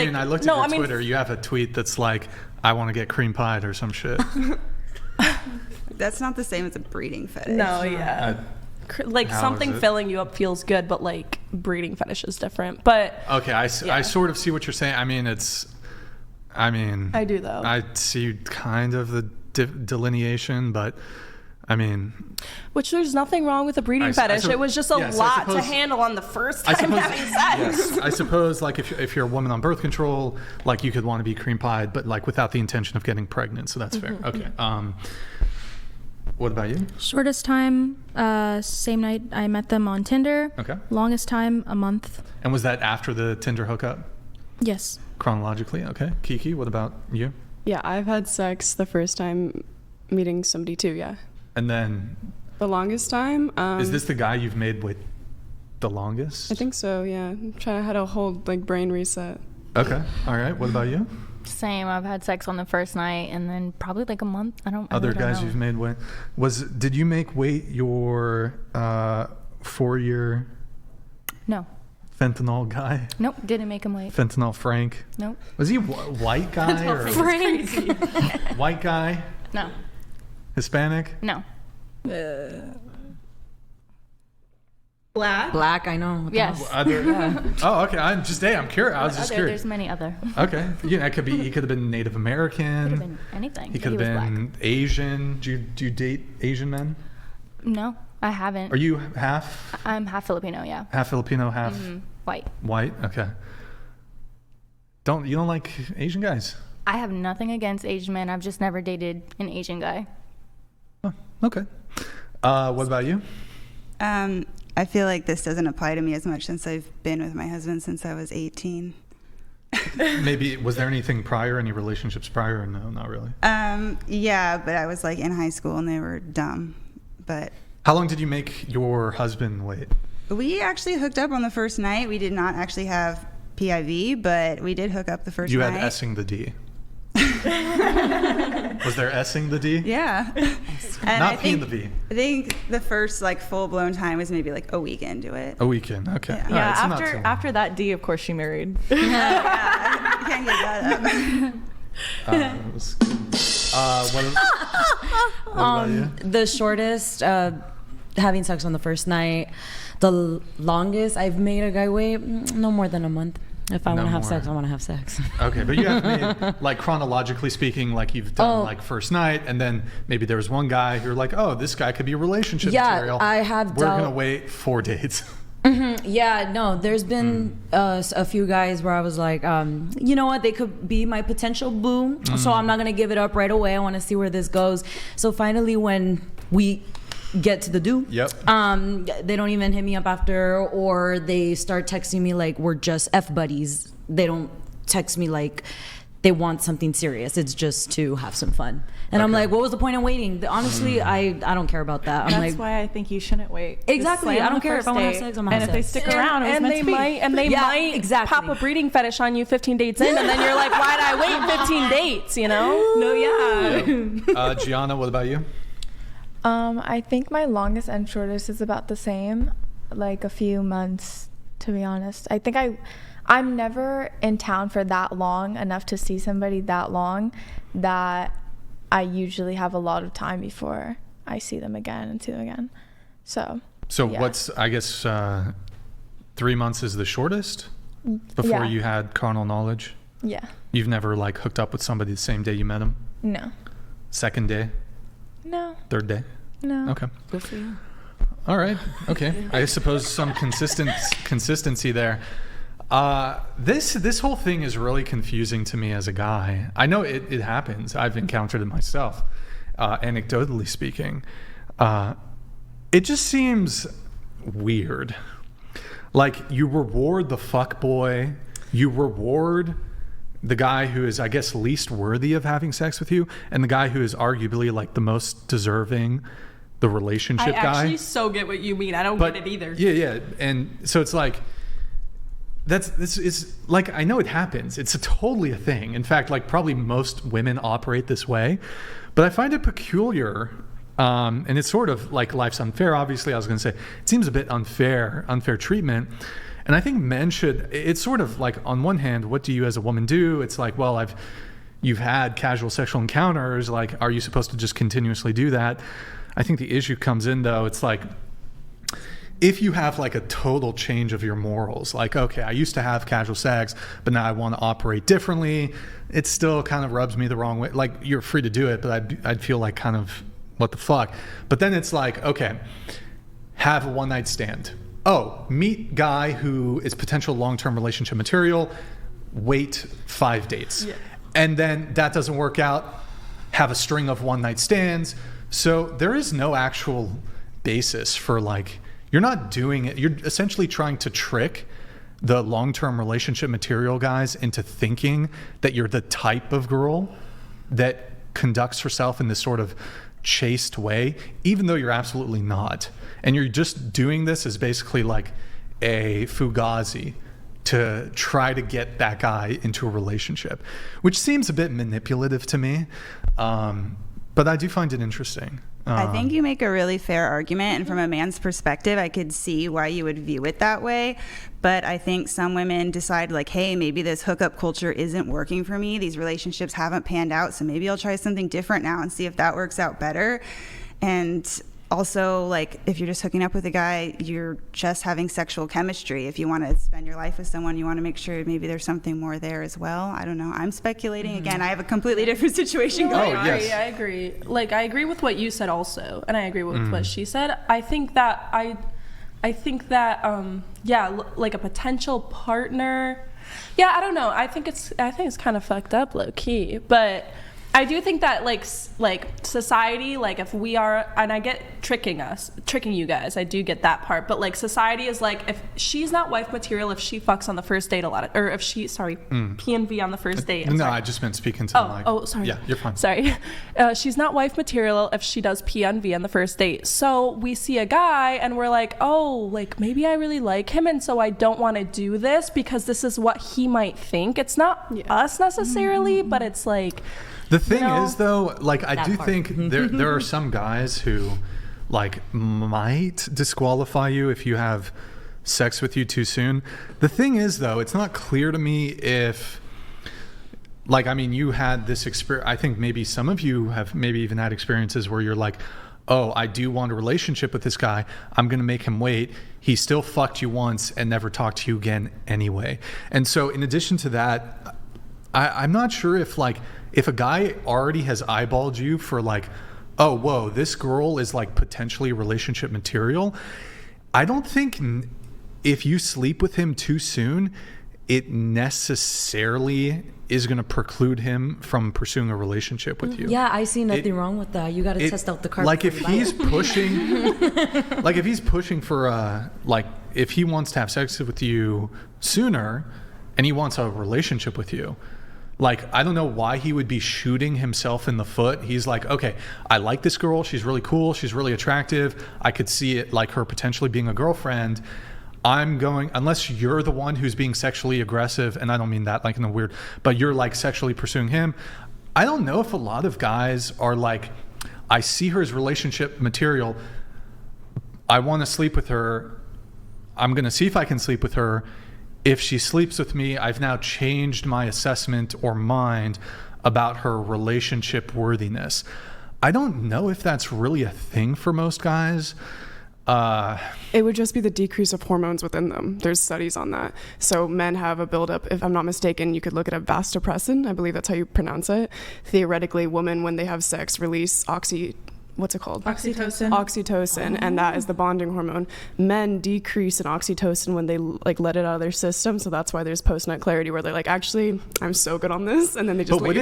I mean, I looked at your Twitter. You have a tweet that's like, "I want to get cream pied" or some shit. That's not the same as a breeding fetish. No, yeah. Like something filling you up feels good, but like breeding fetish is different. But okay, I sort of see what you're saying. I mean, I do though. I see kind of the delineation, but I mean, which there's nothing wrong with a breeding fetish. It was just a lot to handle on the first time having sex. Yes, I suppose like if you're a woman on birth control, like you could want to be cream pied, but like without the intention of getting pregnant. So that's fair. Okay. What about you? Shortest time, same night I met them on Tinder. Okay. Longest time, a month. And was that after the Tinder hookup? Yes. Chronologically, okay. Kiki, what about you? Yeah, I've had sex the first time meeting somebody too, yeah. And then? The longest time? Is this the guy you've made with the longest? I think so, yeah. I'm trying to have a whole brain reset. Okay, all right. What about you? Same. I've had sex on the first night and then probably like a month. Other guys you've made weight. Did you make weight your 4-year? No. Fentanyl guy? Nope, didn't make him wait. Fentanyl Frank? Nope. Was he a white guy or Frank? White guy? No. Hispanic? No. Black, I know. Yes. Oh, okay. I'm curious. I was just curious. There's many other. Okay. Yeah, it could be. He could have been Native American. Could have been anything. He could have been black. Asian. Do you date Asian men? No, I haven't. Are you half? I'm half Filipino. Yeah. Half Filipino, half white. White. Okay. You don't like Asian guys? I have nothing against Asian men. I've just never dated an Asian guy. Oh, okay. What about you? I feel like this doesn't apply to me as much since I've been with my husband since I was 18. Maybe, was there anything prior, any relationships prior? No, not really. Yeah, but I was like in high school and they were dumb. But how long did you make your husband wait? We actually hooked up on the first night. We did not actually have PIV, but we did hook up the first night. You had S-ing the D. Was there S-ing the D? Yeah. Not P and the V. I think the first like full-blown time was maybe like a week into it. A weekend, okay. Yeah, right, so after that D, of course, she married. Yeah, you can't get that up. That was good. What about you? The shortest, having sex on the first night. The longest I've made a guy wait, no more than a month. If I want to have sex, I want to have sex. Okay, but you have made, like chronologically speaking, like you've done like first night, and then maybe there was one guy who you're like, oh, this guy could be a relationship material. I have. We're gonna wait 4 dates. Yeah, no, there's been a few guys where I was like, you know what, they could be my potential boo, so I'm not gonna give it up right away. I want to see where this goes. So finally, when we get to the do, they don't even hit me up after, or they start texting me like we're just F buddies. They don't text me like they want something serious. It's just to have some fun. And I'm like, what was the point of waiting? Honestly, I don't care about that. That's why I think you shouldn't wait. Exactly. I don't care if I want to have sex. I'm gonna have sex. And if they stick around, they might pop a breeding fetish on you 15 dates in, and then you're like, why'd I wait 15 dates? You know? No, yeah. Gianna, what about you? I think my longest and shortest is about the same, like a few months, to be honest. I think I'm never in town for that long enough to see somebody that long that I usually have a lot of time before I see them again and see them again. So yeah. What's, I guess, 3 months is the shortest before you had carnal knowledge? Yeah. You've never like hooked up with somebody the same day you met them? No. Second day? No. Third day? No. Okay. Good for you. All right. Okay. I suppose some consistency there. This whole thing is really confusing to me as a guy. I know it happens. I've encountered it myself, anecdotally speaking. It just seems weird. Like you reward the fuckboy, you reward the guy who is, I guess, least worthy of having sex with you, and the guy who is arguably like the most deserving, the relationship guy. I actually so get what you mean. I don't get it either. Yeah. And so it's like, this is like, I know it happens. It's totally a thing. In fact, like probably most women operate this way, but I find it peculiar. And it's sort of like life's unfair. Obviously, I was going to say, it seems a bit unfair treatment. And I think men should, it's sort of like, on one hand, what do you as a woman do? It's like, well, you've had casual sexual encounters. Like, are you supposed to just continuously do that? I think the issue comes in, though. It's like, if you have like a total change of your morals, like, okay, I used to have casual sex, but now I want to operate differently, it still kind of rubs me the wrong way. Like, you're free to do it, but I'd feel like kind of, what the fuck? But then it's like, okay, have a one-night stand. Oh, meet guy who is potential long-term relationship material, wait 5 dates. Yeah. And then that doesn't work out, have a string of one-night stands. So there is no actual basis for, like, you're not doing it. You're essentially trying to trick the long-term relationship material guys into thinking that you're the type of girl that conducts herself in this sort of chaste way, even though you're absolutely not. And you're just doing this as basically like a fugazi to try to get that guy into a relationship, which seems a bit manipulative to me. But I do find it interesting. I think you make a really fair argument, and from a man's perspective, I could see why you would view it that way. But I think some women decide, like, hey, maybe this hookup culture isn't working for me. These relationships haven't panned out, so maybe I'll try something different now and see if that works out better. And also, like, if you're just hooking up with a guy, you're just having sexual chemistry. If you want to spend your life with someone, you want to make sure maybe there's something more there as well. I don't know. I'm speculating. Again, I have a completely different situation going on. Yes. I agree. Like, I agree with what you said also, and I agree with what she said. I think that like a potential partner. Yeah, I don't know. I think it's kind of fucked up, low key, but I do think that like society, like if we are, and I get tricking you guys, I do get that part, but like society is like, if she's not wife material, if she fucks on the first date or if she, P and V on the first date. I just meant speaking to the mic. Oh, sorry. Yeah, you're fine. Sorry. She's not wife material if she does P and V on the first date. So we see a guy and we're like, oh, like maybe I really like him, and so I don't want to do this because this is what he might think. It's not us necessarily, but it's like, the thing is, though, like, I do think there are some guys who, like, might disqualify you if you have sex with you too soon. The thing is, though, it's not clear to me if, like, I mean, you had this experience. I think maybe some of you have maybe even had experiences where you're like, oh, I do want a relationship with this guy. I'm going to make him wait. He still fucked you once and never talked to you again anyway. And so in addition to that, I'm not sure if, like, if a guy already has eyeballed you for like, oh, whoa, this girl is like potentially relationship material, I don't think if you sleep with him too soon, it necessarily is going to preclude him from pursuing a relationship with you. Yeah, I see nothing wrong with that. You got to test out the card. Like if he's pushing, like if he's pushing for like if he wants to have sex with you sooner and he wants a relationship with you, like, I don't know why he would be shooting himself in the foot. He's like, okay, I like this girl. She's really cool. She's really attractive. I could see it like her potentially being a girlfriend. I'm going, unless you're the one who's being sexually aggressive, and I don't mean that like in a weird, but you're like sexually pursuing him. I don't know if a lot of guys are like, I see her as relationship material. I want to sleep with her. I'm going to see if I can sleep with her. If she sleeps with me, I've now changed my assessment or mind about her relationship worthiness. I don't know if that's really a thing for most guys. It would just be the decrease of hormones within them. There's studies on that. So men have a buildup. If I'm not mistaken, you could look at a vasopressin. I believe that's how you pronounce it. Theoretically, women, when they have sex, release oxytocin, and that is the bonding hormone. Men decrease in oxytocin when they like let it out of their system, so that's why there's post-nut clarity where they're like, actually, I'm so good on this, and then they just leave.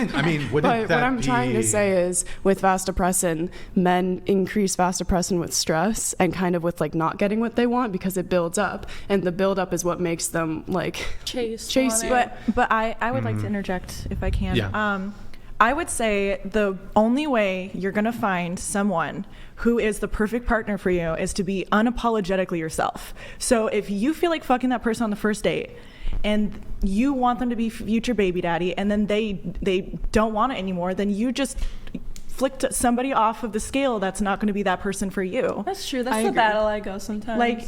Wouldn't but that what I'm trying to say is, with vasopressin, men increase vasopressin with stress and kind of with like not getting what they want because it builds up, and the buildup is what makes them like chase you. But I would like to interject if I can. Yeah. I would say the only way you're going to find someone who is the perfect partner for you is to be unapologetically yourself. So if you feel like fucking that person on the first date and you want them to be future baby daddy and then they don't want it anymore, then you just flicked somebody off of the scale that's not going to be that person for you. That's true. That's I the agree. battle I go sometimes. Like,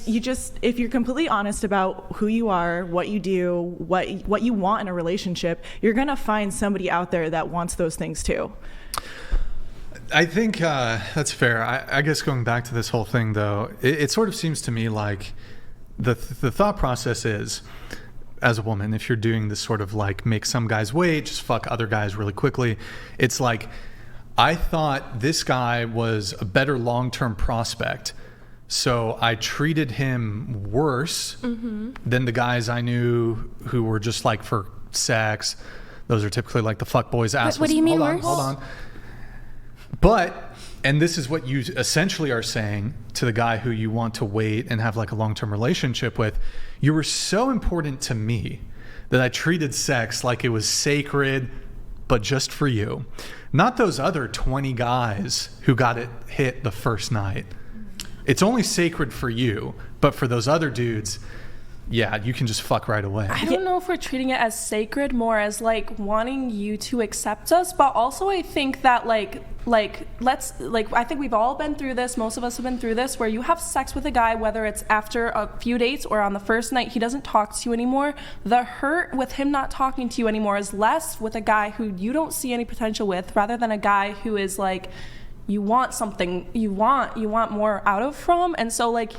if you're completely honest about who you are, what you do, what you want in a relationship, you're going to find somebody out there that wants those things too. I think that's fair. I guess going back to this whole thing, though, it sort of seems to me like the thought process is, as a woman, if you're doing this sort of like make some guys wait, just fuck other guys really quickly, it's like, I thought this guy was a better long-term prospect, so I treated him worse than the guys I knew who were just like for sex. Those are typically like the fuckboys, assholes. What do you mean worse? Hold on. But, and this is what you essentially are saying to the guy who you want to wait and have like a long-term relationship with, you were so important to me that I treated sex like it was sacred, but just for you. Not those other 20 guys who got it hit the first night. It's only sacred for you, but for those other dudes, yeah, you can just fuck right away. I don't know if we're treating it as sacred, more as like wanting you to accept us, but also I think that I think we've all been through this, most of us have been through this, where you have sex with a guy, whether it's after a few dates or on the first night, he doesn't talk to you anymore. The hurt with him not talking to you anymore is less with a guy who you don't see any potential with, rather than a guy who is like, you want something, you want more out of from. And so like,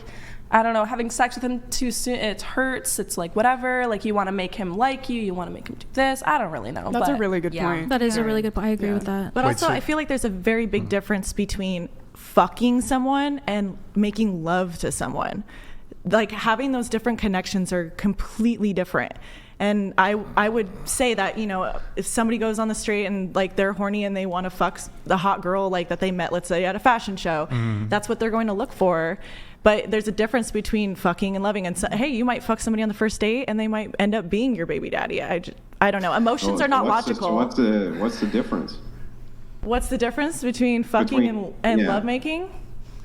I don't know, having sex with him too soon, it hurts. It's like whatever. Like you want to make him like you. You want to make him do this. I don't really know. That's a really good point. That is a really good point. I agree with that. But also, I feel like there's a very big difference between fucking someone and making love to someone. Like having those different connections are completely different. And I would say that, you know, if somebody goes on the street and like they're horny and they want to fuck the hot girl like that they met, let's say at a fashion show, that's what they're going to look for. But there's a difference between fucking and loving. And so, hey, you might fuck somebody on the first date and they might end up being your baby daddy. I don't know. Emotions are not logical. What's the difference? What's the difference between fucking and lovemaking?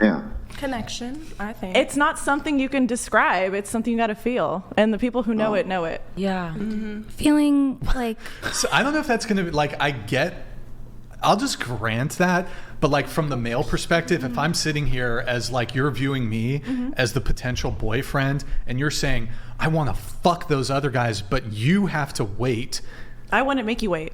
Yeah. Connection, I think. It's not something you can describe. It's something you got to feel. And the people who know it know it. Yeah. Feeling like So I don't know if that's going to be like, I'll just grant that. But like from the male perspective, if I'm sitting here as like you're viewing me as the potential boyfriend and you're saying, I want to fuck those other guys, but you have to wait. I wouldn't make you wait.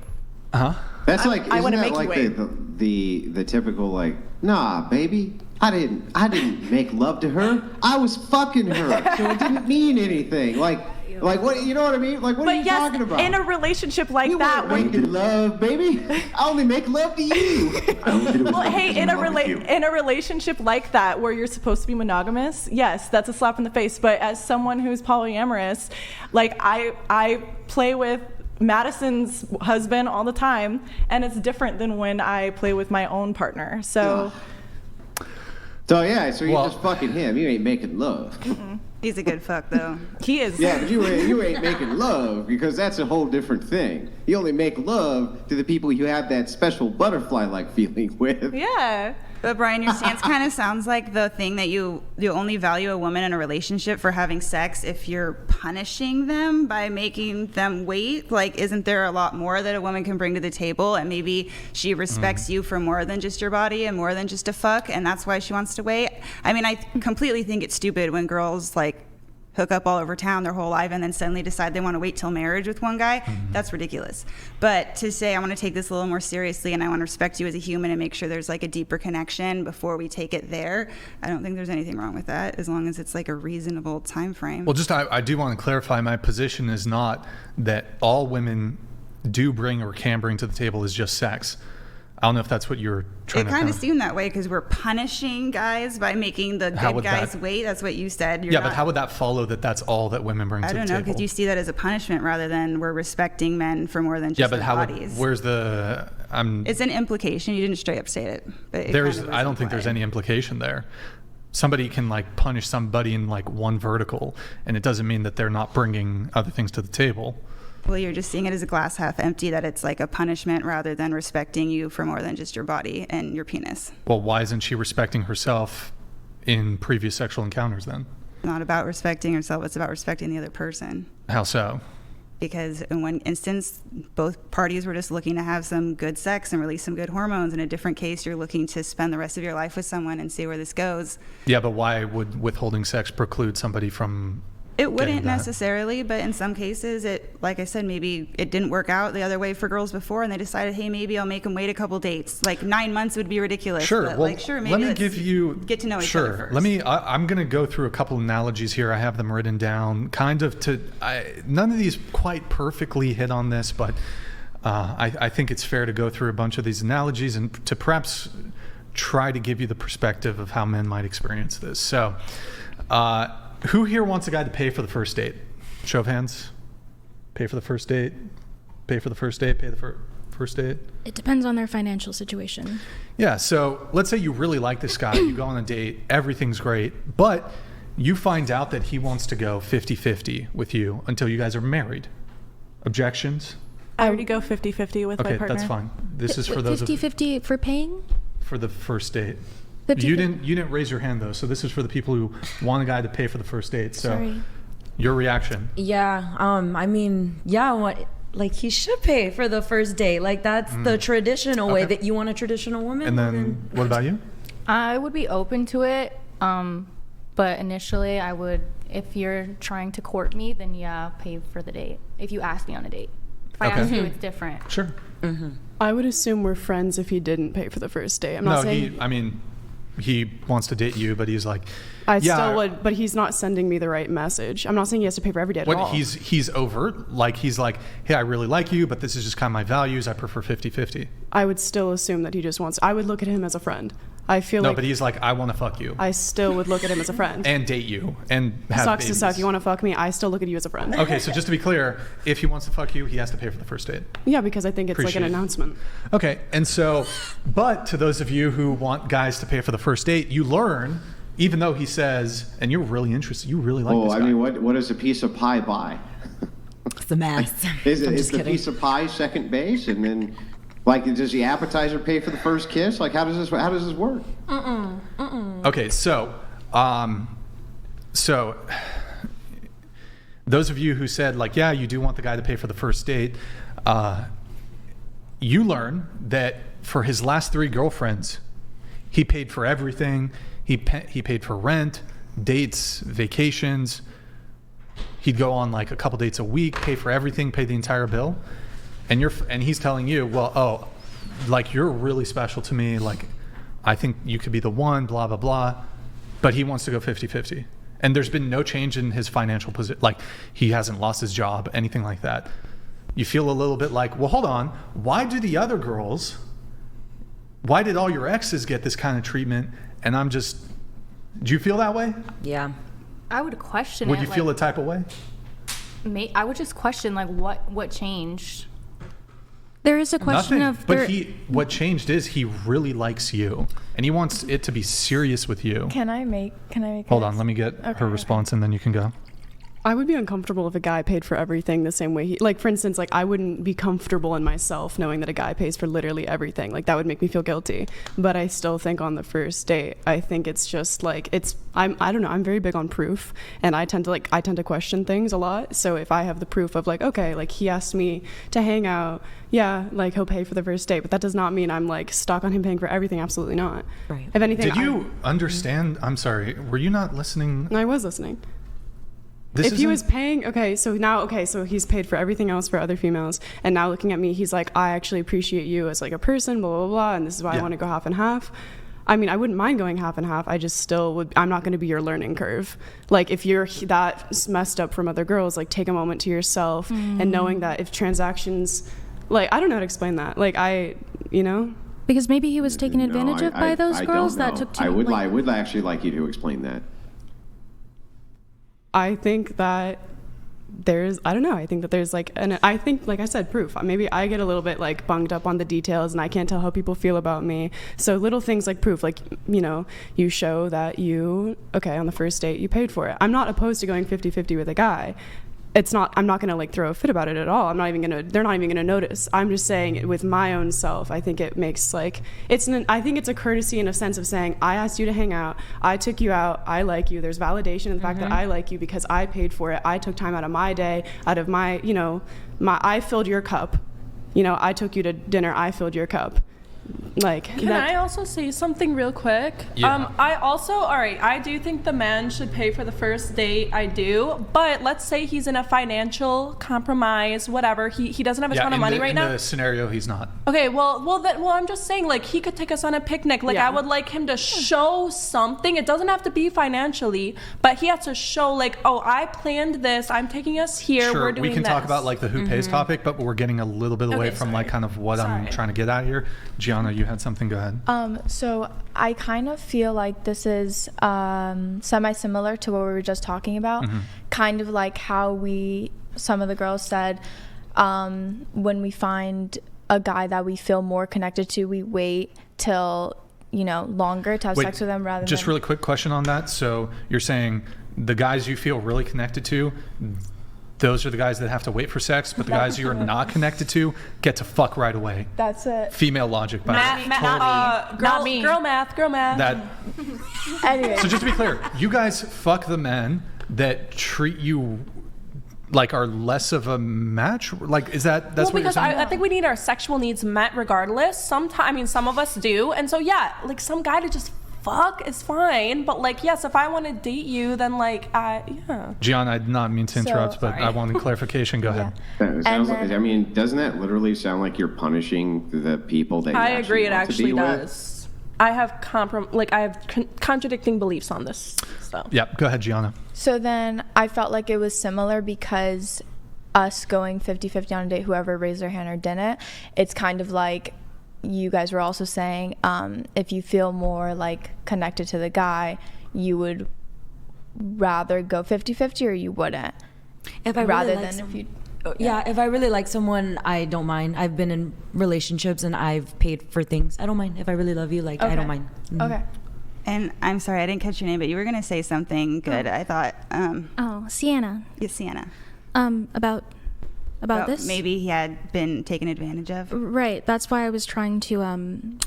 That's like, I isn't wanna that make you like wait. the typical like, nah, baby, I didn't make love to her. I was fucking her, so it didn't mean anything. Like what? You know what I mean? Like what are you talking about? In a relationship like you that, weren't making love, baby. I only make love to you. Well, hey, in a relationship like that where you're supposed to be monogamous, yes, that's a slap in the face. But as someone who's polyamorous, like I play with Madison's husband all the time, and it's different than when I play with my own partner. So you're just fucking him. You ain't making love. He's a good fuck, though. He is. Yeah, but you ain't making love, because that's a whole different thing. You only make love to the people you have that special butterfly-like feeling with. Yeah. But Brian, your stance kind of sounds like the thing that you only value a woman in a relationship for having sex if you're punishing them by making them wait. Like, isn't there a lot more that a woman can bring to the table? And maybe she respects you for more than just your body and more than just a fuck, and that's why she wants to wait. I mean, I completely think it's stupid when girls like hook up all over town their whole life and then suddenly decide they want to wait till marriage with one guy. That's ridiculous. But to say I want to take this a little more seriously and I want to respect you as a human and make sure there's like a deeper connection before we take it there, I don't think there's anything wrong with that, as long as it's like a reasonable time frame. Well, I do want to clarify, my position is not that all women do bring or can bring to the table is just sex. I don't know if that's what you're trying to... It kind of seemed that way because we're punishing guys by making the good guys wait. That's what you said. But how would that follow that that's all that women bring to the table? I don't know, because you see that as a punishment rather than we're respecting men for more than just their bodies. Where's the... It's an implication. You didn't straight up say it. But I don't think there's any implication there. Somebody can like punish somebody in like one vertical, and it doesn't mean that they're not bringing other things to the table. Well, you're just seeing it as a glass half empty, that it's like a punishment rather than respecting you for more than just your body and your penis. Well, why isn't she respecting herself in previous sexual encounters then? Not about respecting herself, it's about respecting the other person. How so? because in one instance, both parties were just looking to have some good sex and release some good hormones. In a different case, you're looking to spend the rest of your life with someone and see where this goes. Yeah, but why would withholding sex preclude somebody from It wouldn't that? necessarily, but in some cases, like I said, maybe it didn't work out the other way for girls before, and they decided, hey, maybe I'll make them wait a couple dates. Like 9 months would be ridiculous. Sure. But Well, sure, maybe let me let's give you get to know each other first. I'm going to go through a couple analogies here. I have them written down, kind of none of these quite perfectly hit on this, but I think it's fair to go through a bunch of these analogies and to perhaps try to give you the perspective of how men might experience this. So, who here wants a guy to pay for the first date? Show of hands. Pay for the first date. Pay for the first date. Pay the first date. It depends on their financial situation. Yeah. So let's say you really like this guy. You go on a date. Everything's great. But you find out that he wants to go 50-50 with you until you guys are married. Objections? I already go 50-50 with my partner. Okay, that's fine. This is for those 50-50 for paying? for the first date. 50-50. You didn't raise your hand though, so this is for the people who want a guy to pay for the first date. So Sorry. Your reaction? Yeah, I mean, yeah, like he should pay for the first date. Like that's the traditional way that you want a traditional woman. And then what about you? I would be open to it, but initially I would, if you're trying to court me, then yeah, pay for the date. If you ask me on a date. If I ask you, it's different. Sure. I would assume we're friends if he didn't pay for the first date. I'm not saying he wants to date you, but he's like, I still would, but he's not sending me the right message. I'm not saying he has to pay for every date at all. He's overt, like he's like, hey, I really like you, but this is just kind of my values. I prefer 50-50. I would still assume that he just wants. I would look at him as a friend. I feel no, but he's like, I want to fuck you. I still would look at him as a friend. And date you and have Sucks babies. to suck. You want to fuck me? I still look at you as a friend. Okay, so just to be clear, if he wants to fuck you, he has to pay for the first date. Yeah, because I think it's like an announcement. Okay, and so, but to those of you who want guys to pay for the first date, you learn, even though he says, and you're really interested, you really like this guy. I mean, what does a piece of pie buy? It's the math. Is the piece of pie second base, and then, like, does the appetizer pay for the first kiss? Like, how does this work? Okay, so those of you who said, like, yeah, you do want the guy to pay for the first date, you learn that for his last 3 girlfriends, he paid for everything. He paid for rent, dates, vacations. He'd go on like a couple dates a week, pay for everything, pay the entire bill. And he's telling you, well, like, you're really special to me. Like, I think you could be the one, blah, blah, blah. But he wants to go 50-50. And there's been no change in his financial position. Like, he hasn't lost his job, anything like that. You feel a little bit like, well, hold on. Why did all your exes get this kind of treatment? And do you feel that way? Yeah. I would question it. Would you feel a type of way? I would just question, like, what changed? There is a question Nothing. But what changed is he really likes you, and he wants it to be serious with you. Can I make Hold on, let me get her response, and then you can go. I would be uncomfortable if a guy paid for everything the same way like, for instance, like, I wouldn't be comfortable in myself knowing that a guy pays for literally everything. Like, that would make me feel guilty. But I still think on the first date, I think it's just like, I don't know, I'm very big on proof, and I tend to question things a lot. So if I have the proof of, like, okay, like, he asked me to hang out, yeah, like, he'll pay for the first date, but that does not mean I'm, like, stuck on him paying for everything. Absolutely not. Right. If anything, Did you understand? I'm sorry, were you not listening? I was listening. If he was paying, so he's paid for everything else for other females, and now looking at me, he's like, I actually appreciate you as, like, a person, blah, blah, blah, and this is why I want to go half and half. I mean, I wouldn't mind going half and half. I just still would. I'm not going to be your learning curve. Like, if you're that messed up from other girls, like, take a moment to yourself and knowing that if transactions, like, I don't know how to explain that. Like, because maybe he was taken advantage of by those girls that took too long. I would actually like you to explain that. I think that I think that there's, like, I think, like I said, proof. Maybe I get a little bit, like, bunged up on the details, and I can't tell how people feel about me. So little things like proof, like, you show that on the first date, you paid for it. I'm not opposed to going 50-50 with a guy. I'm not gonna like throw a fit about it at all. They're not even gonna notice. I'm just saying with my own self, I think it makes like, I think it's a courtesy in a sense of saying, I asked you to hang out, I took you out, I like you. There's validation in the fact that I like you because I paid for it. I took time out of my day, out of my, I filled your cup. I took you to dinner, I filled your cup. Like, can I also say something real quick? Yeah. I do think the man should pay for the first date. I do, but let's say he's in a financial compromise, whatever. He doesn't have a ton of money right now. In the scenario, he's not. Okay, well, I'm just saying, like, he could take us on a picnic. Like, I would like him to show something. It doesn't have to be financially, but he has to show, like, oh, I planned this. I'm taking us here. Sure, we're doing we can this. talk about like the who pays topic, but we're getting a little bit away from like kind of what I'm trying to get at here. Gianna, you had something. Go ahead. So I kind of feel like this is semi-similar to what we were just talking about. Kind of like how some of the girls said, when we find a guy that we feel more connected to, we wait till, longer to have sex with them rather than... Just really quick question on that. So you're saying the guys you feel really connected to, those are the guys that have to wait for sex, but the guys you're not connected to get to fuck right away. That's it. Female logic, by the way. Not me. Girl math. Anyway. So just to be clear, you guys fuck the men that treat you like are less of a match? Like, is that's what you're saying? I think we need our sexual needs met regardless. Some of us do. And so, yeah, like some guy to just fuck is fine, but like, yes, if I want to date you, then like, yeah. Gianna, I did not mean to interrupt, but I wanted clarification. Go ahead. Doesn't that literally sound like you're punishing the people that you I agree, it want to actually be does. with? I have contradicting beliefs on this. So. Yep, go ahead, Gianna. So then I felt like it was similar because us going 50-50 on a date, whoever raised their hand or didn't, it's kind of like you guys were also saying, if you feel more like connected to the guy, you would rather go 50-50 or you wouldn't. If I really like if I really like someone, I don't mind. I've been in relationships and I've paid for things. I don't mind. If I really love you, like, I don't mind. Okay. And I'm sorry, I didn't catch your name, but you were going to say something good. I thought. Sienna. Yes, Sienna. About this? Maybe he had been taken advantage of. Right. That's why I was trying to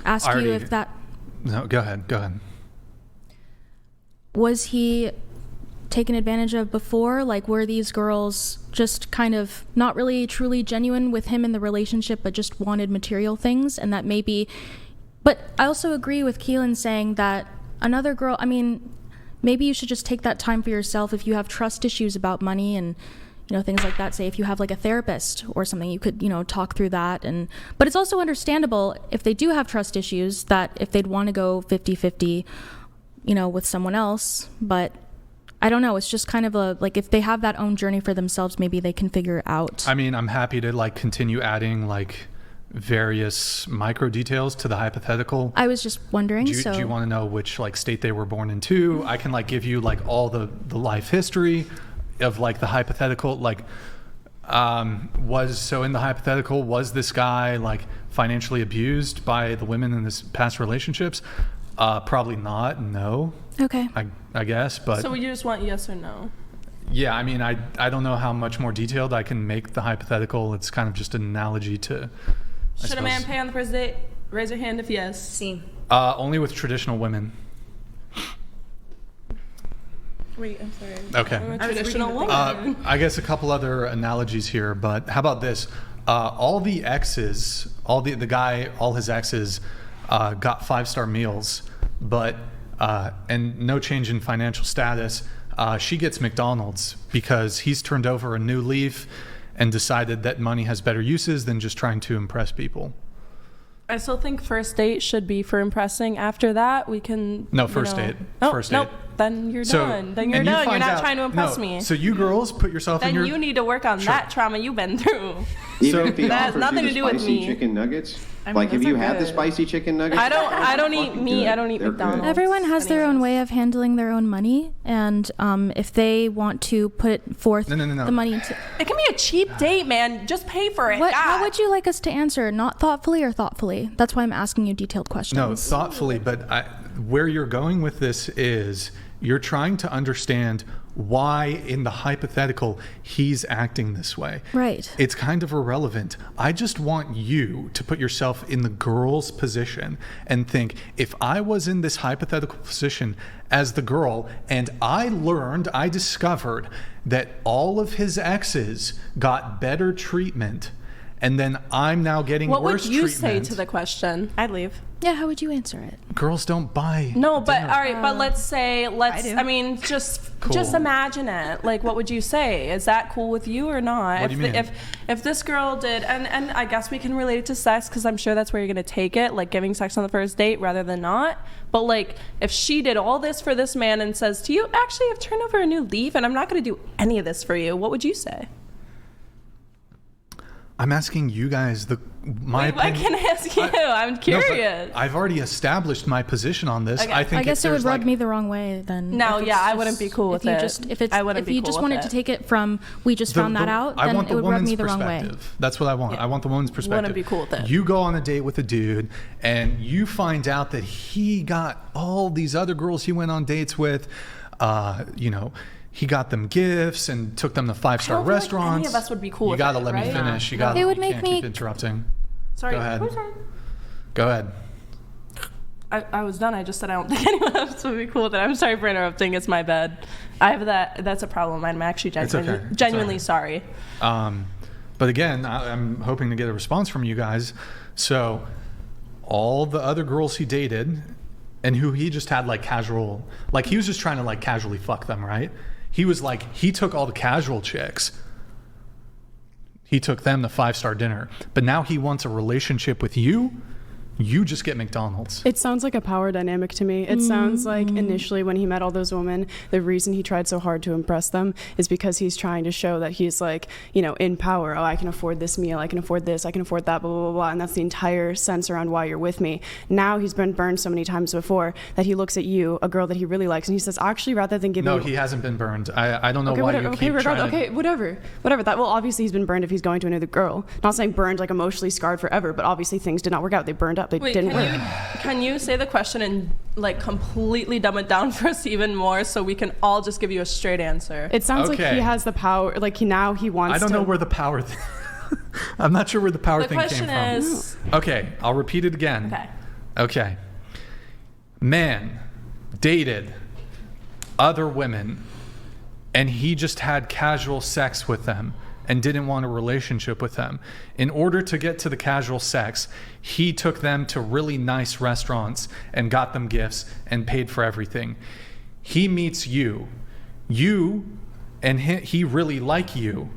ask you if that... No, go ahead. Was he taken advantage of before? Like, were these girls just kind of not really truly genuine with him in the relationship, but just wanted material things? And that maybe... But I also agree with Keelan saying that another girl... maybe you should just take that time for yourself if you have trust issues about money and... things like that. Say if you have like a therapist or something, you could, talk through that. But it's also understandable if they do have trust issues that if they'd want to go 50-50, with someone else. But I don't know. It's just kind of like if they have that own journey for themselves, maybe they can figure it out. I'm happy to like continue adding like various micro details to the hypothetical. I was just wondering. Do you want to know which like state they were born into? I can like give you like all the life history of like the hypothetical, like in the hypothetical, was this guy like financially abused by the women in his past relationships? Probably not. No. Okay. I guess, but so you just want yes or no? Yeah, I don't know how much more detailed I can make the hypothetical. It's kind of just an analogy to. Should a man pay on the first date? Raise your hand if yes. See. Only with traditional women. Wait, I'm sorry. Okay. I'm a traditional woman. I guess a couple other analogies here, but how about this? All his exes got 5-star meals, but and no change in financial status. She gets McDonald's because he's turned over a new leaf and decided that money has better uses than just trying to impress people. I still think first date should be for impressing. After that, we can... No, first date. First date. Then you're done. Then you're done. You're not trying to impress me. So you girls put yourself in your... Then you need to work on that trauma you've been through. Even if he that has offers nothing you to the do with spicy me. chicken nuggets? Like, have you had the spicy chicken nuggets? I don't eat meat. I don't eat McDonald's. Everyone has their own way of handling their own money, and if they want to put forth the money into... It can be a cheap date, man. Just pay for it. How would you like us to answer? Not thoughtfully or thoughtfully? That's why I'm asking you detailed questions. No, thoughtfully, but where you're going with this is you're trying to understand why in the hypothetical he's acting this way. Right. It's kind of irrelevant. I just want you to put yourself in the girl's position and think, if I was in this hypothetical position as the girl and I discovered that all of his exes got better treatment, and then I'm now getting what worse would you treatment. say to the question? I'd leave. Yeah, how would you answer it? Girls don't buy No, but dinner. all right, but let's say do. I mean, just Cool. imagine it. Like, what would you say? Is that cool with you or not? What do you mean? If this girl did, and I guess we can relate it to sex because I'm sure that's where you're gonna take it, like giving sex on the first date rather than not. But like, if she did all this for this man and says to you, actually, I've turned over a new leaf and I'm not gonna do any of this for you, what would you say? I'm asking you guys my Wait, I opinion. can ask you. I'm No, curious. but I've already established my position on this. Okay. I think I guess if it would there's rub like, me the wrong way then. No, if it's yeah, I just- wouldn't be cool with if you it. Just, if it's, I wouldn't if be you cool just with wanted it. to take it from we just the- found that the- out, I then want it the would rub woman's me the wrong way. perspective. That's what I want. Yeah. I want the woman's perspective. Wouldn't be cool with it. You go on a date with a dude and you find out that he got all these other girls he went on dates with, he got them gifts and took them to 5-star I don't feel like restaurants. any of us would be cool You with gotta it, let right? me finish. You No. gotta. It would you make can't me- keep interrupting. Sorry. Go ahead. Who's turn? Go ahead. I was done. I just said I don't think anyone else would be cool with it. I'm sorry for interrupting. It's my bad. I have that. That's a problem. I'm actually genuinely, okay. It's genuinely all sorry. But again, I'm hoping to get a response from you guys. So, all the other girls he dated, and who he just had like casual, like he was just trying to like casually fuck them, right? He was like, he took all the casual chicks. He took them to 5-star dinner. But now he wants a relationship with you. You just get McDonald's. It sounds like a power dynamic to me. It sounds like initially when he met all those women, the reason he tried so hard to impress them is because he's trying to show that he's like, in power. Oh, I can afford this meal. I can afford this. I can afford that, blah, blah, blah, blah. And that's the entire sense around why you're with me. Now he's been burned so many times before that he looks at you, a girl that he really likes, and he says, actually, rather than giving No, he hasn't been burned. I don't know Okay, why whatever. you Okay, keep trying to... okay, whatever. That obviously he's been burned if he's going to another girl. Not saying burned like emotionally scarred forever, but obviously things did not work out. They burned up. They Wait, didn't work. can you say the question and like completely dumb it down for us even more so we can all just give you a straight answer? It sounds like Okay. he has the power. Like he wants. I don't to, know where the power... I'm not sure where the power The thing came question from. is, Okay, I'll repeat it again. Okay. Man dated other women and he just had casual sex with them and didn't want a relationship with them. In order to get to the casual sex, he took them to really nice restaurants and got them gifts and paid for everything. He meets you. You and he really like you.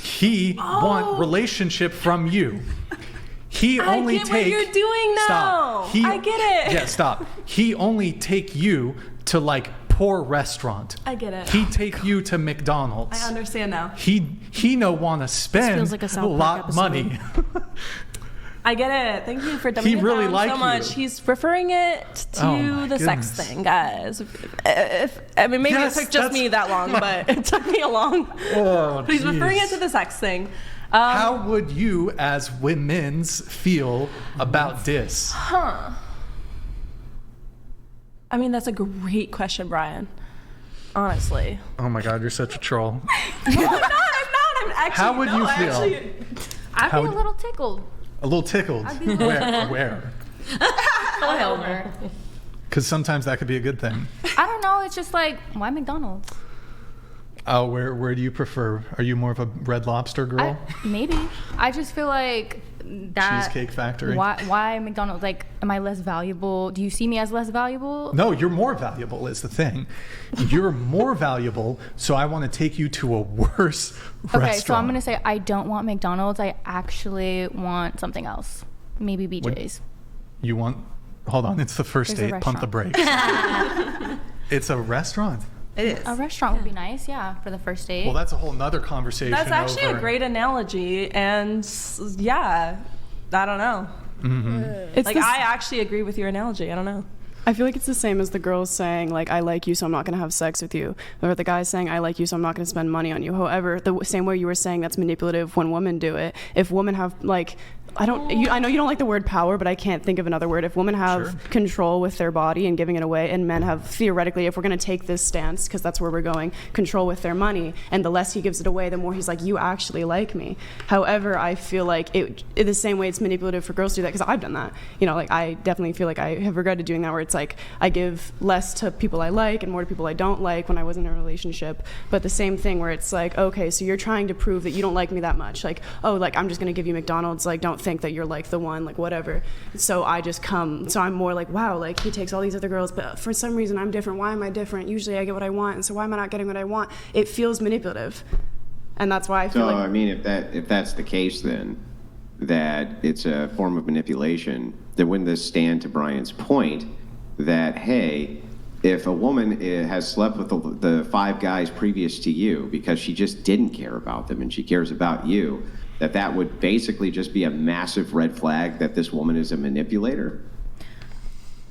He want relationship from you. He only I get what you're doing now. Stop. I get it. Yeah, stop. He only take you to like poor restaurant. I get it. He take you to McDonald's. I understand now. He no want to spend feels like a South a Park lot episode. money. I get it. Thank you for dumbing He it really down like so much. you. He's referring it to Oh my the sex goodness. thing, guys. Maybe Yes, it took just that's- me that long, but it took me a long. Oh, But he's referring it jeez. to the sex thing. How would you, as women's, feel about this? I mean, that's a great question, Brian. Honestly. Oh my God, you're such a troll. I'm not. I'm actually. How would you feel? I'd How be a would- little tickled. A little tickled. Where? Whatever. Because sometimes that could be a good thing. I don't know. It's just like, why McDonald's? Oh, where do you prefer? Are you more of a Red Lobster girl? Maybe. I just feel like that. Cheesecake Factory? Why McDonald's? Like, am I less valuable? Do you see me as less valuable? No, you're more valuable is the thing. You're more valuable, so I want to take you to a worse restaurant. Okay, so I'm going to say I don't want McDonald's. I actually want something else. Maybe BJ's. You want... Hold on, it's the first There's a date. Pump the brakes. It's a restaurant. It is. A restaurant would be nice, yeah, for the first date. Well, that's a whole nother conversation. That's actually over... a great analogy, and yeah, I don't know. It's Like, this- I actually agree with your analogy. I don't know. I feel like it's the same as the girls saying, like, I like you, so I'm not going to have sex with you. Or the guys saying, I like you, so I'm not going to spend money on you. However, the same way you were saying that's manipulative when women do it, if women have, like, I know you don't like the word power, but I can't think of another word. If women have control with their body and giving it away, and men have theoretically, if we're going to take this stance, because that's where we're going, control with their money, and the less he gives it away, the more he's like, you actually like me. However, I feel like the same way it's manipulative for girls to do that, because I've done that. Like I definitely feel like I have regretted doing that, where it's like I give less to people I like and more to people I don't like when I was in a relationship. But the same thing where it's like, okay, so you're trying to prove that you don't like me that much. Like, oh, like I'm just going to give you McDonald's. Like, don't think that you're like the one, like whatever. So I'm more like, wow, like he takes all these other girls, but for some reason I'm different. Why am I different? Usually I get what I want, and so why am I not getting what I want? It feels manipulative, and that's why I feel like. So I mean, if that's the case, then that it's a form of manipulation, then wouldn't this stand to Brian's point that, hey, if a woman has slept with the 5 guys previous to you because she just didn't care about them and she cares about you, that would basically just be a massive red flag that this woman is a manipulator?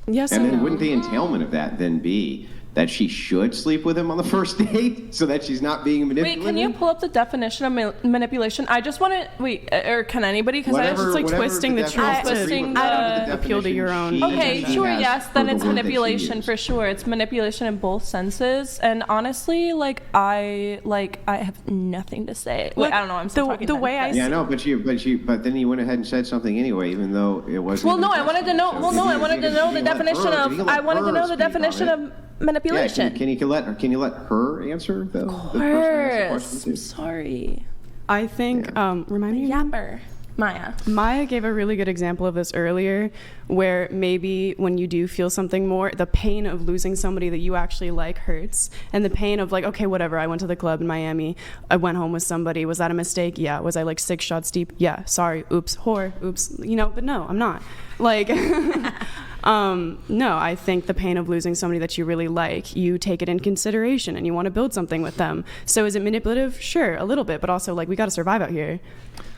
Yes. And then wouldn't the entailment of that then be that she should sleep with him on the first date so that she's not being manipulated? Wait, can you pull up the definition of manipulation? I just want to, or can anybody? Because I just like twisting the truth to appeal to your own. Okay, sure, yes, then it's manipulation for sure. It's manipulation in both senses. And honestly, I have nothing to say. Wait, I don't know. I'm still talking. The way I no, but then you went ahead and said something anyway, even though it wasn't. Well, no, I wanted to know. I wanted to know the definition of. I wanted to know the definition of manipulation. Yeah, can you let her answer the person who asked the question? I'm sorry. I think remind me. Yapper. Maya gave a really good example of this earlier, where maybe when you do feel something more, the pain of losing somebody that you actually like hurts, and the pain of like, okay, whatever, I went to the club in Miami, I went home with somebody, was that a mistake? Yeah. Was I like 6 shots deep? Yeah. Sorry. Oops. Whore. Oops. But no, I'm not. Like, no, I think the pain of losing somebody that you really like, you take it in consideration and you want to build something with them. So is it manipulative? Sure, a little bit, but also like we got to survive out here.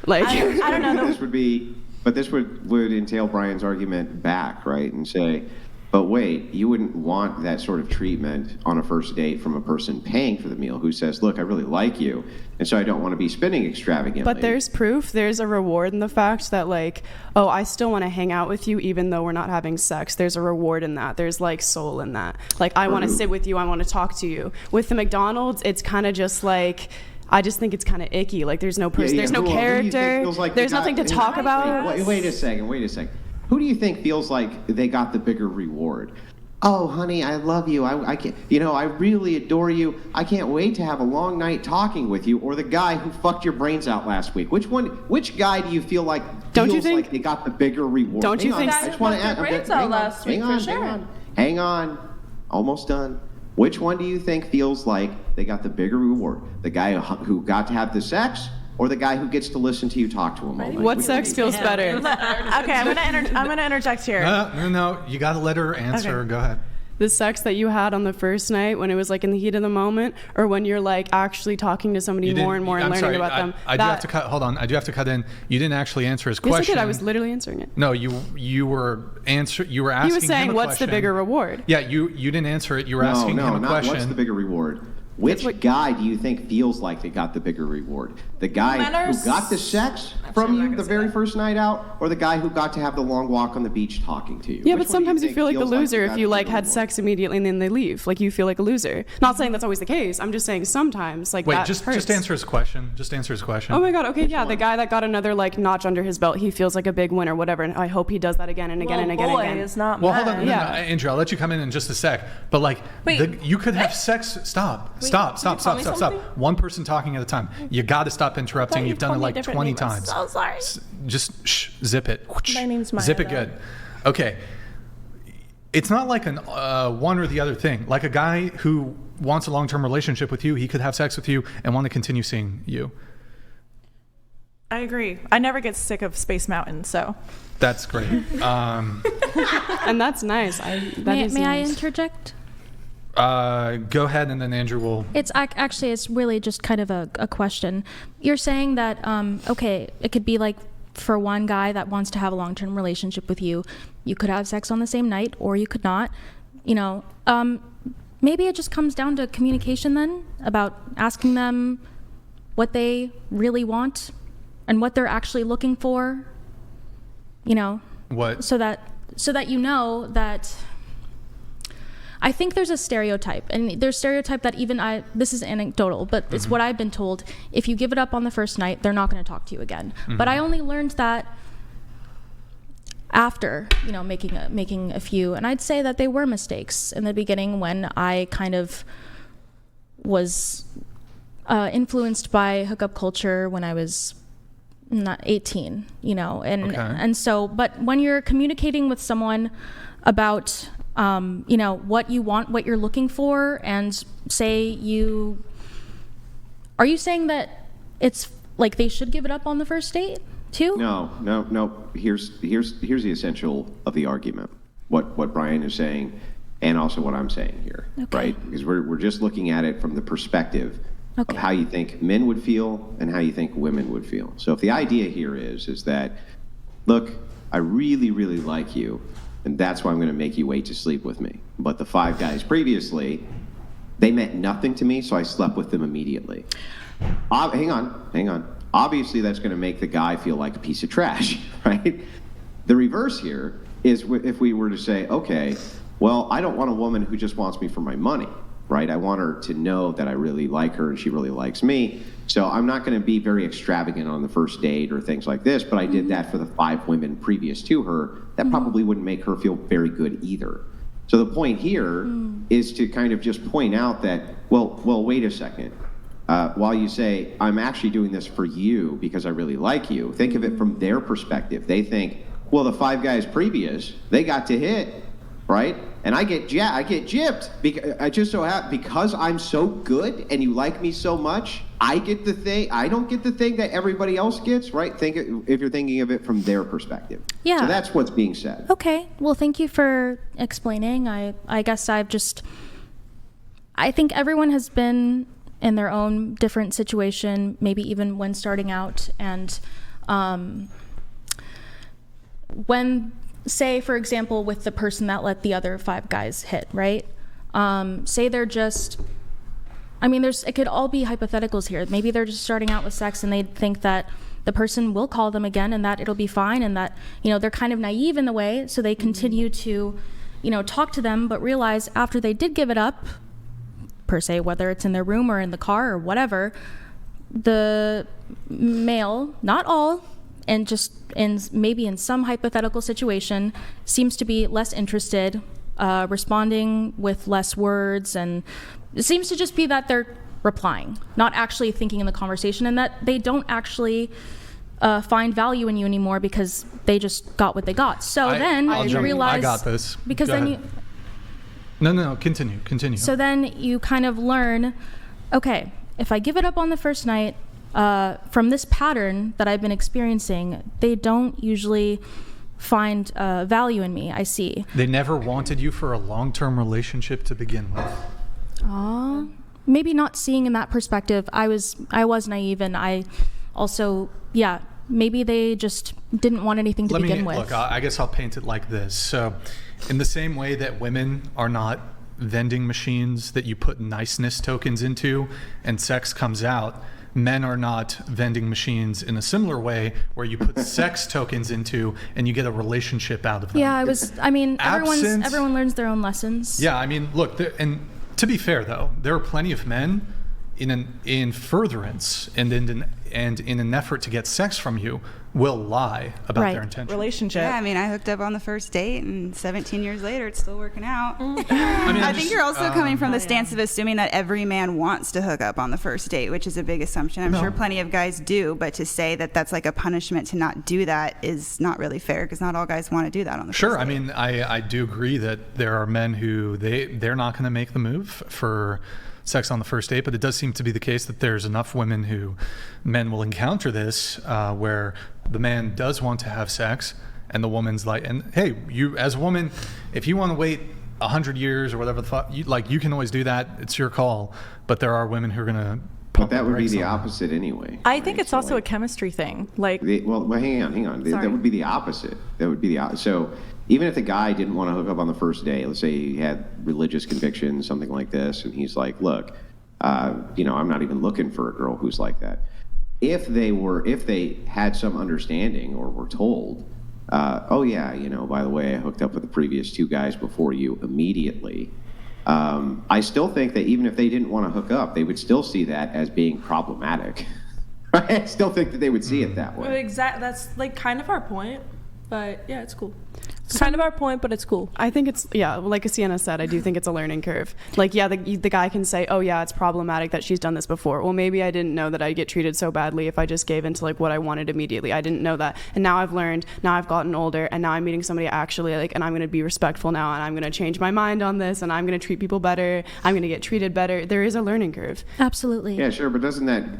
Like, I don't know. This would entail Brian's argument back, right? And say, but wait, you wouldn't want that sort of treatment on a first date from a person paying for the meal who says, look, I really like you, and so I don't want to be spending extravagantly. But there's proof. There's a reward in the fact that like, oh, I still want to hang out with you even though we're not having sex. There's a reward in that. There's like soul in that. Like, I want to sit with you. I want to talk to you. With the McDonald's, it's kind of just like, I just think it's kind of icky. Like, there's no person, there's no character, there's nothing to talk about. Wait a second. Who do you think feels like they got the bigger reward? Oh, honey, I love you. I can't, I really adore you. I can't wait to have a long night talking with you. Or the guy who fucked your brains out last week. Which guy do you feel like feels like they got the bigger reward? Don't you think? I just want to add. Brains out last week for sure. Hang on. Almost done. Which one do you think feels like they got the bigger reward? The guy who got to have the sex, or the guy who gets to listen to you talk to him all night? What sex feels better? Okay, I'm gonna interject here. No, you got to let her answer. Okay. Go ahead. The sex that you had on the first night when it was like in the heat of the moment, or when you're like actually talking to somebody more and more and learning about them. I do have to cut. Hold on. I do have to cut in. You didn't actually answer his question. Yes, I did. I was literally answering it. No, you were asking. He was saying, "What's the bigger reward?" Yeah, you didn't answer it. You were asking him a question. What's the bigger reward? Which guy do you think feels like they got the bigger reward? The guy who got the sex from you the very first night out, or the guy who got to have the long walk on the beach talking to you? Yeah, but sometimes you feel like the loser if you like had sex immediately and then they leave. Like, you feel like a loser. Not saying that's always the case. I'm just saying sometimes like that hurts. Just answer his question. Just answer his question. Oh my God. Okay, yeah, the guy that got another like notch under his belt, he feels like a big winner, whatever. And I hope he does that again and again and again and again. Is not well, hold on, no, Andrew. I'll let you come in just a sec. But like, you could have sex. Stop. One person talking at a time. You got to stop interrupting. You've done it like 20 times. I'm so sorry. Just zip it. My name's Maya. Zip it good. Okay. It's not like one or the other thing. Like a guy who wants a long-term relationship with you, he could have sex with you and want to continue seeing you. I agree. I never get sick of Space Mountain, so. That's great. And that's nice. May I interject? Go ahead, and then Andrew will. It's really just kind of a question. You're saying that okay, it could be like for one guy that wants to have a long-term relationship with you, you could have sex on the same night, or you could not. Maybe it just comes down to communication then, about asking them what they really want and what they're actually looking for. you know, What? so that you know that I think there's a stereotype, and there's stereotype that even this is anecdotal, but it's what I've been told. If you give it up on the first night, they're not going to talk to you again. But I only learned that after, you know, making a few, and I'd say that they were mistakes in the beginning when I kind of was influenced by hookup culture when I was not 18, you know, and so, but when you're communicating with someone about, you know, what you want, what you're looking for, and are you saying that it's like they should give it up on the first date too? No. Here's the essential of the argument. What Brian is saying, and also what I'm saying here, right? Because we're just looking at it from the perspective of how you think men would feel and how you think women would feel. So if the idea here is that, look, I really, really like you, and that's why I'm going to make you wait to sleep with me. But the 5 guys previously, they meant nothing to me, so I slept with them immediately. Hang on. Obviously, that's going to make the guy feel like a piece of trash, right? The reverse here is if we were to say, okay, well, I don't want a woman who just wants me for my money, right? I want her to know that I really like her and she really likes me. So I'm not going to be very extravagant on the first date or things like this, but I did that for the 5 women previous to her. That probably wouldn't make her feel very good either. So the point here is to kind of just point out that, well, wait a second. While you say, I'm actually doing this for you because I really like you, think of it from their perspective. They think, well, the 5 guys previous, they got to hit, right? And I get gypped because I'm so good and you like me so much. I get the thing. I don't get the thing that everybody else gets, right? If you're thinking of it from their perspective. Yeah. So that's what's being said. Okay. Well, thank you for explaining. I guess I think everyone has been in their own different situation, maybe even when starting out, and when, say, for example, with the person that let the other 5 guys hit, right? Say they're just, it could all be hypotheticals here. Maybe they're just starting out with sex and they think that the person will call them again and that it'll be fine, and that, you know, they're kind of naive in the way, so they continue to, you know, talk to them, but realize after they did give it up, per se, whether it's in their room or in the car or whatever, the male, not all, and just maybe in some hypothetical situation, seems to be less interested, responding with less words, and it seems to just be that they're replying, not actually thinking in the conversation, and that they don't actually find value in you anymore because they just got what they got. So then you realize, I got this. Because Go then ahead. No, continue. So then you kind of learn, okay, if I give it up on the first night, from this pattern that I've been experiencing, they don't usually find value in me, I see. They never wanted you for a long-term relationship to begin with. Maybe not seeing in that perspective. I was naive, and I also, maybe they just didn't want anything to begin with. Look, I guess I'll paint it like this. So, in the same way that women are not vending machines that you put niceness tokens into and sex comes out, men are not vending machines in a similar way where you put sex tokens into and you get a relationship out of them. Yeah, everyone learns their own lessons. Yeah, look, and to be fair though, there are plenty of men in furtherance and in an effort to get sex from you will lie about their intention. Relationship. Yeah, I hooked up on the first date, and 17 years later, it's still working out. I think you're also coming from the stance of assuming that every man wants to hook up on the first date, which is a big assumption. I'm sure plenty of guys do, but to say that that's like a punishment to not do that is not really fair, because not all guys want to do that on the first date. I do agree that there are men who they're not going to make the move for sex on the first date, but it does seem to be the case that there's enough men will encounter this where the man does want to have sex and the woman's like, and hey, you as a woman, if you want to wait 100 years or whatever the fuck, you can always do that. It's your call. But there are women who are going to. But that would be the opposite anyway. I think it's also a chemistry thing. Hang on. That would be the opposite. So even if the guy didn't want to hook up on the first day, let's say he had religious convictions, something like this, and he's like, look, I'm not even looking for a girl who's like that. If they had some understanding or were told oh yeah, by the way, I hooked up with the previous 2 guys before you immediately. I still think that even if they didn't want to hook up, they would still see that as being problematic. I still think that they would see it that way. Exactly. That's like kind of our point. But yeah, it's cool. It's kind of our point, but it's cool. I think it's, like Sienna said, I do think it's a learning curve. Like, yeah, the guy can say, oh, yeah, it's problematic that she's done this before. Well, maybe I didn't know that I'd get treated so badly if I just gave into, like, what I wanted immediately. I didn't know that. And now I've learned, now I've gotten older, and now I'm meeting somebody I actually like, and I'm going to be respectful now, and I'm going to change my mind on this, and I'm going to treat people better. I'm going to get treated better. There is a learning curve. Absolutely. Yeah, sure, but doesn't that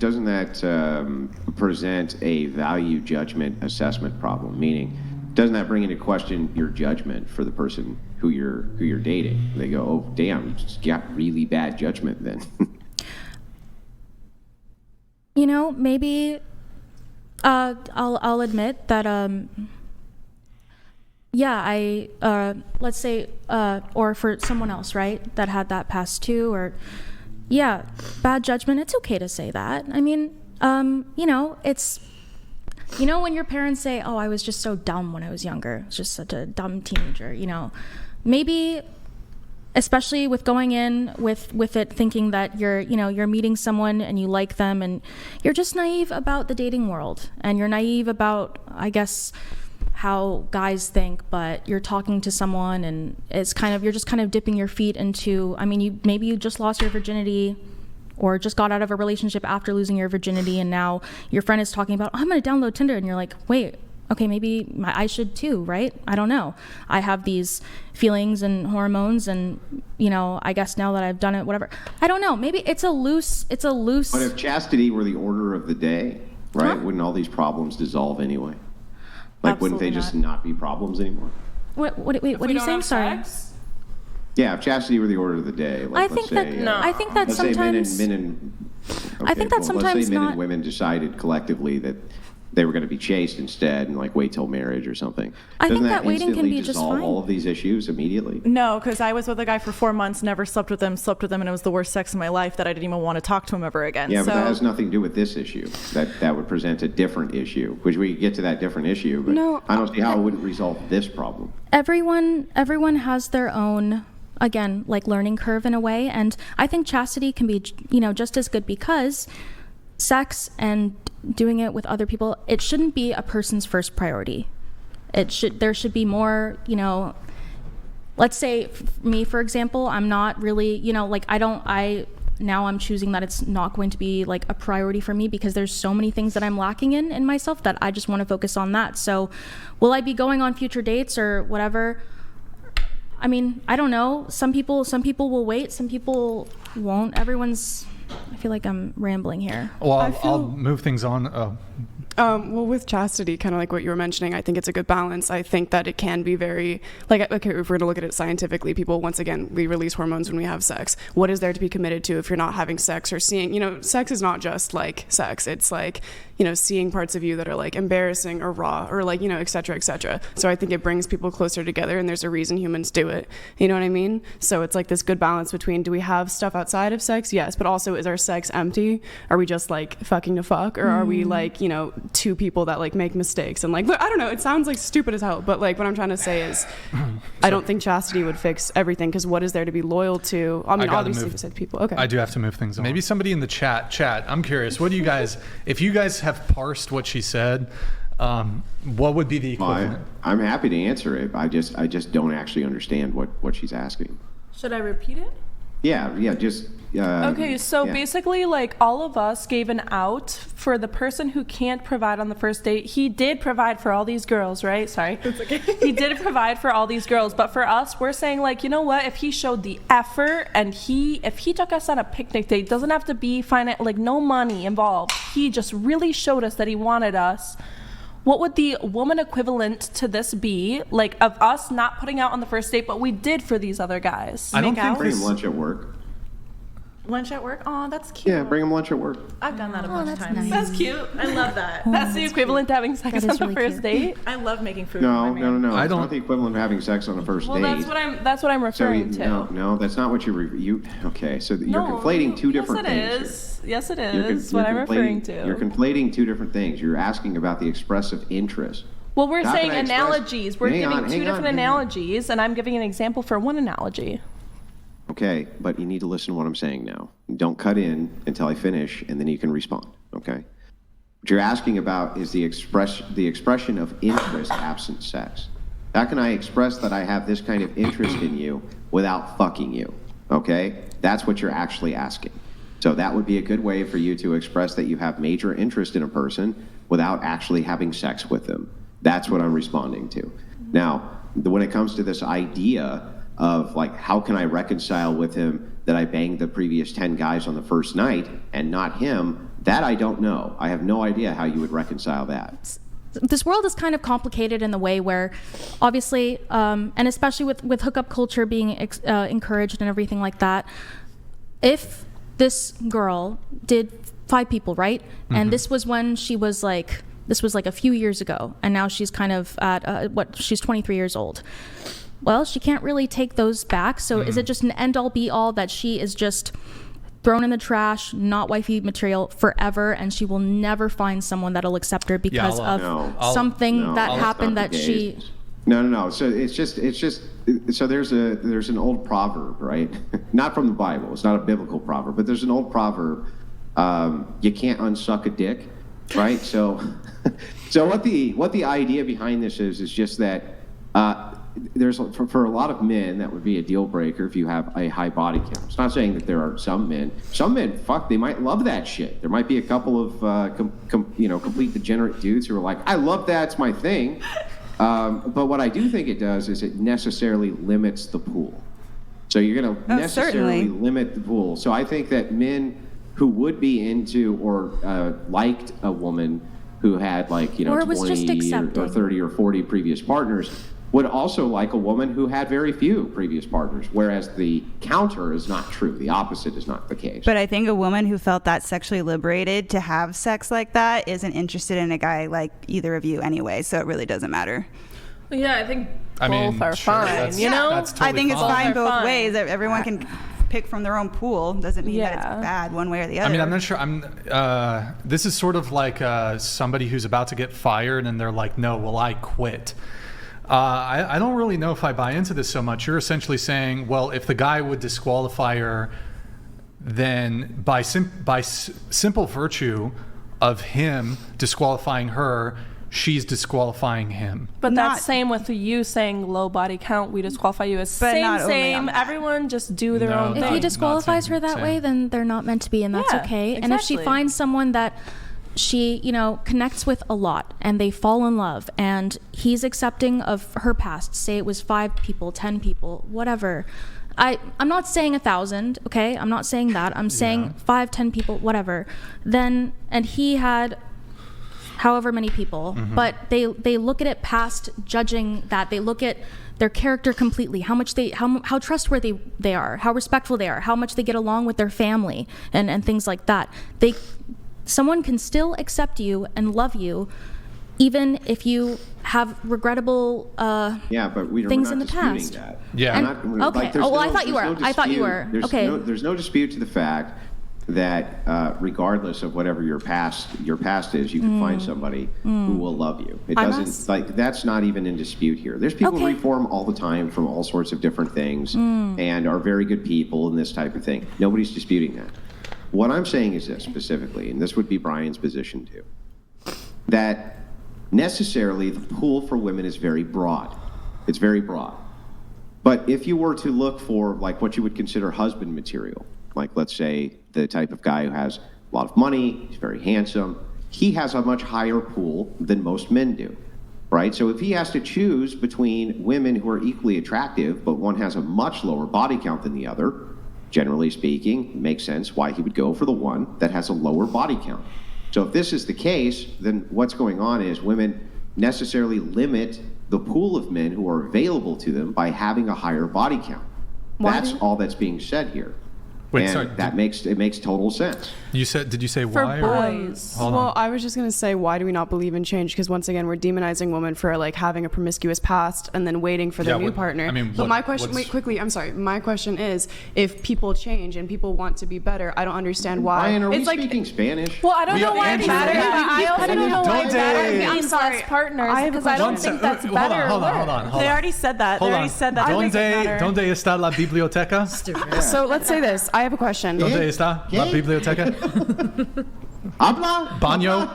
present a value judgment assessment problem? Meaning, doesn't that bring into question your judgment for the person who you're dating? They go, oh damn, you just got really bad judgment then. Maybe I'll admit that let's say or for someone else, right, that had that past too, or bad judgment. It's okay to say that. I mean, it's when your parents say, oh, I was just so dumb when I was younger. I was just such a dumb teenager, Maybe, especially with going in with it thinking that you're meeting someone and you like them and you're just naive about the dating world. And you're naive about, I guess, how guys think, but you're talking to someone and you're just kind of dipping your feet into, maybe you just lost your virginity or just got out of a relationship after losing your virginity, and now your friend is talking about, oh, I'm going to download Tinder, and you're like, wait, okay, maybe I should too, right? I don't know. I have these feelings and hormones, and I guess now that I've done it, whatever. I don't know. Maybe it's a loose. But if chastity were the order of the day, right? Wouldn't all these problems dissolve anyway? Like, wouldn't they just not be problems anymore? Wait, what are you saying? Sorry. Yeah, if chastity were the order of the day, like, I think sometimes let's say men not. and women decided collectively that they were going to be chaste instead and like wait till marriage or something. I think that waiting can be just dissolve fine. all of these issues immediately? No, because I was with a guy for 4 months, never slept with him, and it was the worst sex of my life that I didn't even want to talk to him ever again. Yeah, but that has nothing to do with this issue. That would present a different issue, which we could get to that different issue, but no, I don't see how it wouldn't resolve this problem. Everyone has their own, again, like learning curve in a way, and I think chastity can be, just as good, because sex and doing it with other people, it shouldn't be a person's first priority. There should be more, let's say me, for example, I'm not really, now I'm choosing that it's not going to be like a priority for me because there's so many things that I'm lacking in myself that I just want to focus on that. So will I be going on future dates or whatever? I mean, I don't know. Some people will wait, some people won't. I feel like I'm rambling here. Well, I'll move things on. Well, with chastity, kind of like what you were mentioning, I think it's a good balance. I think that it can be very, like, okay, if we're going to look at it scientifically, people, once again, we release hormones when we have sex. What is there to be committed to if you're not having sex or seeing, sex is not just like sex. It's like, seeing parts of you that are like embarrassing or raw or like, et cetera, et cetera. So I think it brings people closer together, and there's a reason humans do it. You know what I mean? So it's like this good balance between, do we have stuff outside of sex? Yes. But also, is our sex empty? Are we just like fucking to fuck? Or are we like, two people that like make mistakes? And like, I don't know, it sounds like stupid as hell, but like what I'm trying to say is I don't think chastity would fix everything, because what is there to be loyal to? I mean, obviously said people. Okay. I do have to move things on. Maybe somebody in the chat, I'm curious, what do you guys, if you guys have parsed what she said, what would be the equivalent? I'm happy to answer it. I just don't actually understand what she's asking. Should I repeat it? Yeah, just okay, so basically, like, all of us gave an out for the person who can't provide on the first date. He did provide for all these girls, right? Sorry. That's okay. He did provide for all these girls, but for us, we're saying, like, you know what? If he showed the effort and if he took us on a picnic date, doesn't have to be like no money involved. He just really showed us that he wanted us. What would the woman equivalent to this be, like, of us not putting out on the first date, but we did for these other guys? I don't think bring him lunch at work. Lunch at work? Oh, that's cute. Yeah, bring him lunch at work. I've done that a bunch of times. Nice. That's cute. I love that. That's the equivalent to having sex on the first date. I love making food. No. I It's don't. not the equivalent of having sex on a first date. That's what I'm referring to. No, that's not what you. Okay, so you're conflating two different things. Yes, it is. What I'm referring to. You're conflating two different things. You're asking about the expressive interest. Well, we're How saying can I express- analogies. We're Hang giving on, two hang on, different hang on. analogies, and I'm giving an example for one analogy. Okay, but you need to listen to what I'm saying now. Don't cut in until I finish, and then you can respond, okay? What you're asking about is the expression of interest absent sex. How can I express that I have this kind of interest in you without fucking you, okay? That's what you're actually asking. So that would be a good way for you to express that you have major interest in a person without actually having sex with them. That's what I'm responding to. Now, when it comes to this idea of like, how can I reconcile with him that I banged the previous 10 guys on the first night and not him, that I don't know. I have no idea how you would reconcile that. This world is kind of complicated in the way where, obviously, and especially with hookup culture being encouraged and everything like that, if this girl did 5 people, right? And this was when she was like, this was like a few years ago, and now she's kind of at, she's 23 years old. Well, she can't really take those back, so is it just an end-all be-all that she is just thrown in the trash, not wifey material forever, and she will never find someone that'll accept her because of something that happened that she... No. So it's just. So there's an old proverb, right? Not from the Bible. It's not a biblical proverb, but there's an old proverb. You can't unsuck a dick, right? So, so what the idea behind this is just that there's for a lot of men that would be a deal breaker if you have a high body count. It's not saying that there are some men. Some men, they might love that shit. There might be a couple of complete degenerate dudes who are like, I love that, it's my thing. But what I do think it does is it necessarily limits the pool. So you're going to necessarily limit the pool. So I think that men who would be into or liked a woman who had like, 20 or 30 or 40 previous partners would also like a woman who had very few previous partners, whereas the counter is not true. The opposite is not the case. But I think a woman who felt that sexually liberated to have sex like that isn't interested in a guy like either of you anyway, so it really doesn't matter. Yeah, I think both are fine, That's totally I think it's fine both ways. Everyone can pick from their own pool. Doesn't mean that it's bad one way or the other. I mean, I'm not sure. This is sort of like somebody who's about to get fired and they're like, no, well, I quit. I don't really know if I buy into this so much. You're essentially saying, well, if the guy would disqualify her, then by simple virtue of him disqualifying her, she's disqualifying him. But that's same with you saying low body count, we disqualify you as same. Everyone just do their own thing. If he disqualifies her that way, then they're not meant to be, and that's okay. Exactly. And if she finds someone that she, connects with a lot and they fall in love and he's accepting of her past, say it was 5 people, 10 people, whatever. I'm not saying 1,000, okay? I'm not saying that. I'm saying 5, 10 people, whatever. Then, and he had however many people, but they look at it past judging that. They look at their character completely, how trustworthy they are, how respectful they are, how much they get along with their family and things like that. Someone can still accept you and love you even if you have regrettable things in the past. That. Yeah. I thought you were. There's no dispute to the fact that regardless of whatever your past is, you can find somebody who will love you. It doesn't that's not even in dispute here. There's people who reform all the time from all sorts of different things and are very good people and this type of thing. Nobody's disputing that. What I'm saying is this specifically, and this would be Brian's position too, that necessarily the pool for women is very broad. It's very broad. But if you were to look for like what you would consider husband material, like let's say the type of guy who has a lot of money, he's very handsome, he has a much higher pool than most men do, right? So if he has to choose between women who are equally attractive, but one has a much lower body count than the other, generally speaking, it makes sense why he would go for the one that has a lower body count. So if this is the case, then what's going on is women necessarily limit the pool of men who are available to them by having a higher body count. That's all that's being said here. Wait, and sorry. it makes total sense. Did you say For why? boys. Hold Well, on. I was just gonna say, why do we not believe in change? Because once again, we're demonizing women for like having a promiscuous past and then waiting for their Yeah, new what- partner. I mean, but what- my question, what's- wait, quickly, I'm sorry. My question is, if people change and people want to be better, I don't understand why. Brian, are we it's like, speaking Spanish? Well, I don't We know are why it Andrew. matters. I also don't know why it Donde- matters. I'm Means sorry. less partners I have a because I don't One think sec- that's hold better on, or hold on, worse. hold on, hold They on. already said that. Hold They on. already said that. That doesn't matter. ¿Dónde está la biblioteca? so let's say this. I have a question. ¿Dónde está la biblioteca? Habla? Baño.